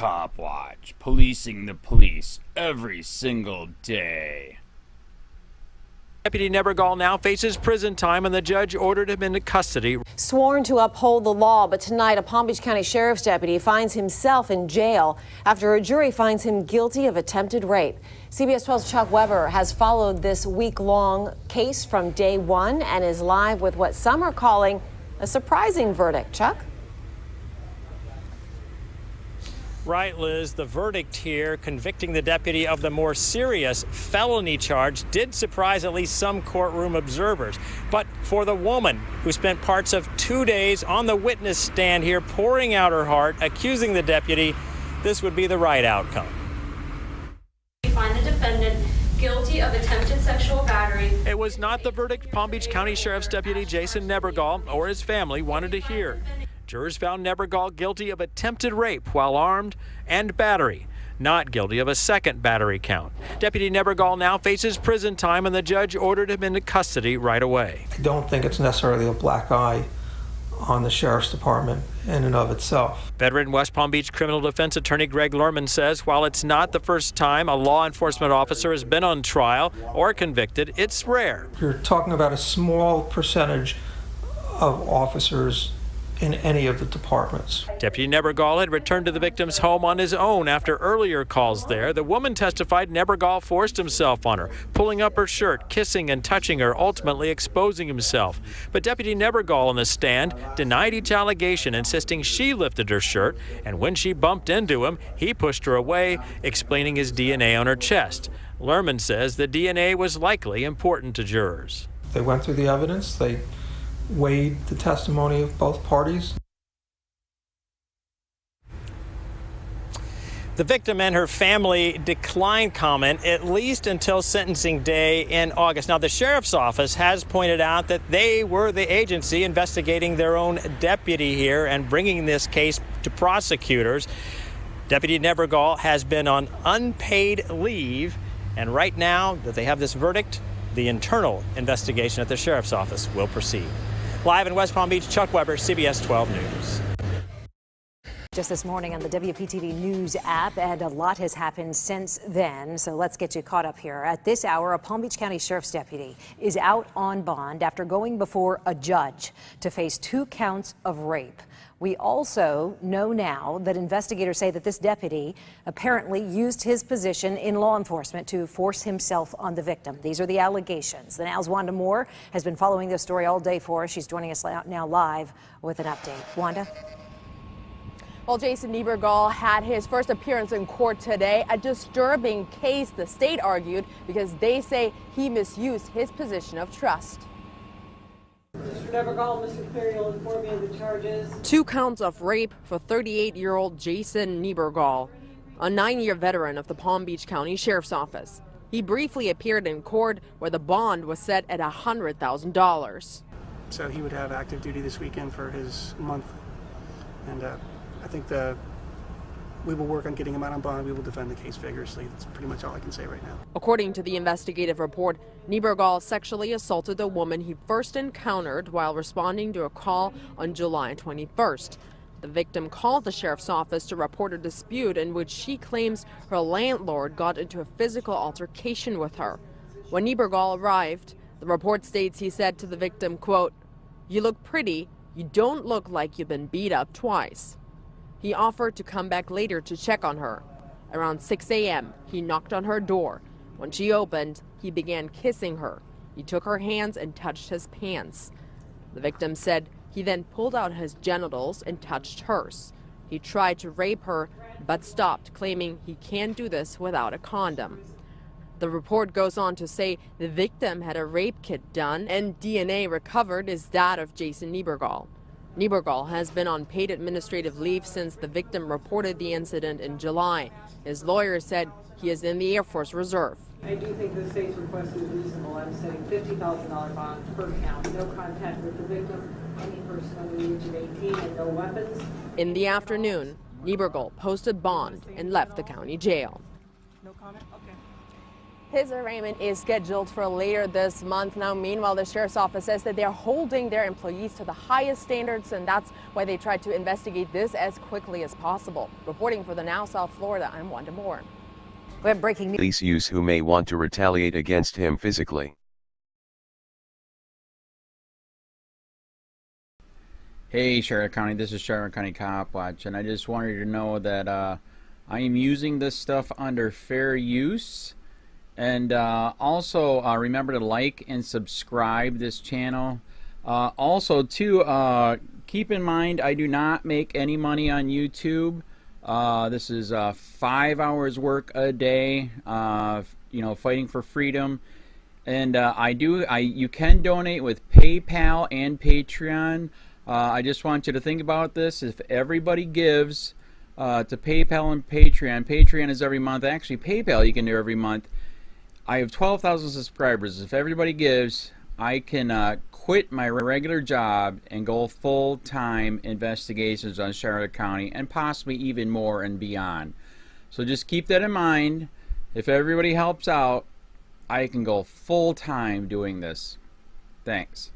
Copwatch, policing the police every single day. Deputy Nebergall now faces prison time, and the judge ordered him into custody. Sworn to uphold the law, but tonight a Palm Beach County Sheriff's deputy finds himself in jail after a jury finds him guilty of attempted rape. CBS 12's Chuck Weber has followed this week-long case from day one and is live with what some are calling a surprising verdict. Chuck? Right, Liz. The verdict here convicting the deputy of the more serious felony charge did surprise at least some courtroom observers. But for the woman who spent parts of 2 days on the witness stand here pouring out her heart, accusing the deputy, this would be the right outcome. We find the defendant guilty of attempted sexual battery. It was not the verdict Palm Beach County Sheriff's Deputy Jason Nebergall or his family wanted to hear. Jurors found Nebergall guilty of attempted rape while armed and battery, not guilty of a second battery count. Deputy Nebergall now faces prison time, and the judge ordered him into custody right away. I don't think it's necessarily a black eye on the Sheriff's Department in and of itself. Veteran West Palm Beach criminal defense attorney Greg Lerman says while it's not the first time a law enforcement officer has been on trial or convicted, it's rare. You're talking about a small percentage of officers in any of the departments. Deputy Nebergall had returned to the victim's home on his own after earlier calls there. The woman testified Nebergall forced himself on her, pulling up her shirt, kissing and touching her, ultimately exposing himself. But Deputy Nebergall on the stand denied each allegation, insisting she lifted her shirt, and when she bumped into him, he pushed her away, explaining his DNA on her chest. Lerman says the DNA was likely important to jurors. They went through the evidence, they weighed the testimony of both parties. The victim and her family declined comment at least until sentencing day in August. Now, the sheriff's office has pointed out that they were the agency investigating their own deputy here and bringing this case to prosecutors. Deputy Nebergall has been on unpaid leave, and right now that they have this verdict, the internal investigation at the sheriff's office will proceed. Live in West Palm Beach, Chuck Weber, CBS 12 News. Just this morning on the WPTV News app, and a lot has happened since then, so let's get you caught up here. At this hour, a Palm Beach County Sheriff's deputy is out on bond after going before a judge to face 2 counts of rape. We also know now that investigators say that this deputy apparently used his position in law enforcement to force himself on the victim. These are the allegations. The Now's Wanda Moore has been following this story all day for us. She's joining us now live with an update. Wanda? Well, Jason Nebergall had his first appearance in court today. A disturbing case, the state argued, because they say he misused his position of trust. Mr. Nebergall, Mr. Cleary will inform you of the charges. 2 counts of rape for 38-year-old Jason Nebergall, a 9-year veteran of the Palm Beach County Sheriff's Office. He briefly appeared in court where the bond was set at $100,000. So he would have active duty this weekend for his month. And I think we will work on getting him out on bond. We will defend the case vigorously. That's pretty much all I can say right now. According to the investigative report, Nebergall sexually assaulted the woman he first encountered while responding to a call on July 21st. The victim called the sheriff's office to report a dispute in which she claims her landlord got into a physical altercation with her. When Nebergall arrived, the report states he said to the victim, quote, "You look pretty. You don't look like you've been beat up twice." He offered to come back later to check on her. Around 6 a.m., he knocked on her door. When she opened, he began kissing her. He took her hands and touched his pants. The victim said he then pulled out his genitals and touched hers. He tried to rape her, but stopped, claiming he can't do this without a condom. The report goes on to say the victim had a rape kit done and DNA recovered is that of Jason Nebergall. Nebergall has been on paid administrative leave since the victim reported the incident in July. His lawyer said he is in the Air Force Reserve. I do think the state's request is reasonable. I'm setting $50,000 bond per count. No contact with the victim, any person under the age of 18, and no weapons. In the afternoon, Nebergall posted bond and left the county jail. No comment? Okay. His arraignment is scheduled for later this month. Now, meanwhile, the sheriff's office says that they're holding their employees to the highest standards, and that's why they tried to investigate this as quickly as possible. Reporting for the Now South Florida, I'm Wanda Moore. We have breaking news. Police use who may want to retaliate against him physically. Hey Charlotte County, this is Charlotte County Copwatch, and I just wanted you to know that I am using this stuff under fair use. And also remember to like and subscribe this channel. Also too, keep in mind I do not make any money on YouTube. This is 5 hours work a day, you know, fighting for freedom. And you can donate with PayPal and Patreon. I just want you to think about this. If everybody gives to PayPal and Patreon, Patreon is every month. Actually, PayPal you can do every month. I have 12,000 subscribers. If everybody gives, I can quit my regular job and go full-time investigations on Charlotte County and possibly even more and beyond. So just keep that in mind. If everybody helps out, I can go full-time doing this. Thanks.